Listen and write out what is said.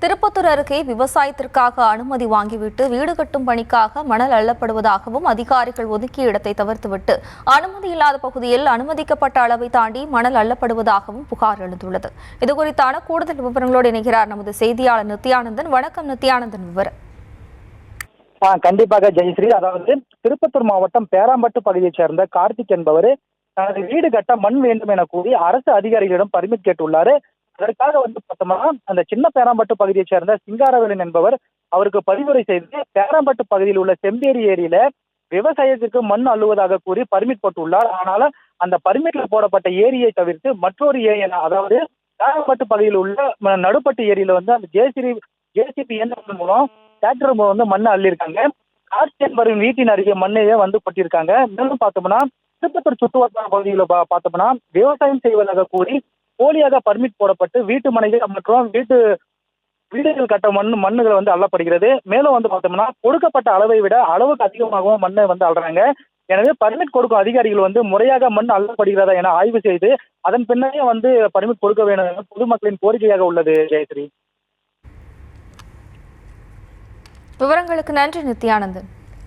திருப்பத்தூர் அருகே விவசாயத்திற்காக அனுமதி வாங்கிவிட்டு வீடு கட்டும் பணிக்காக மணல் அள்ளப்படுவதாகவும் அதிகாரிகள் ஒதுக்கிய இடத்தை தவிர்த்துவிட்டு அனுமதி இல்லாத பகுதியில் அனுமதிக்கப்பட்ட அளவை தாண்டி மணல் அள்ளப்படுவதாகவும் புகார் எழுந்துள்ளது. இதுகுறித்தான கூடுதல் விவரங்களோடு இணைகிறார் நமது செய்தியாளர் நித்யானந்தன். வணக்கம் நித்யானந்தன், விவரம். கண்டிப்பாக ஜெயஸ்ரீ. அதாவது திருப்பத்தூர் மாவட்டம் பேராம்பட்டு பகுதியைச் சேர்ந்த கார்த்திக் என்பவர் தனது வீடு கட்ட மண் வேண்டும் என கூறி அரசு அதிகாரிகளிடம் பர்மிட் கேட்டுள்ளாரு. அதற்காக பார்த்தோம்னா அந்த சின்ன பேராம்பட்டு பகுதியைச் சேர்ந்த சிங்காரவேலன் என்பவர் அவருக்கு பரிந்துரை செய்து பேராம்பட்டு பகுதியில் உள்ள செம்பேரி ஏரியில விவசாயத்திற்கு மண் அள்ளுவதாக கூறி பர்மிட் போட்டுள்ளார். ஆனாலும் அந்த பர்மிட்ல போடப்பட்ட ஏரியை தவிர்த்து மற்றொரு ஏரியா, அதாவது பேராம்பட்டு பகுதியில் உள்ள நடுப்பட்டு ஏரியில அந்த ஜேசிபி இயந்திரம் மூலம் டிராக்டர் மண்ணை அள்ளியிருக்காங்க. கார்த்தி என்பவரின் வீட்டின் அருகே மண்ணையே கொட்டியிருக்காங்க. மேலும் பார்த்தோம்னா திருப்பத்தூர் சுற்றுவட்டார பகுதியில் பார்த்தோம்னா விவசாயம் செய்வதாக கூறி போலியாக பர்மிட் போடப்பட்டு வீட்டு மனைகள் மற்றும் வீடுகள் கட்ட மண்ணுகள் அள்ளப்படுகிறது. மேலும் பார்த்தோம்னா கொடுக்கப்பட்ட அளவை விட அளவுக்கு அதிகமாகவும் மண்ணை அள்ளுறாங்க. எனவே பர்மிட் கொடுக்கும் அதிகாரிகள் முறையாக மண் அள்ளப்படுகிறதா என ஆய்வு செய்து அதன் பின்னரே பர்மிட் கொடுக்க வேண்டும் என பொதுமக்களின் கோரிக்கையாக உள்ளது. ஜெயஸ்ரீ, விவரங்களுக்கு நன்றி நித்யானந்தன்.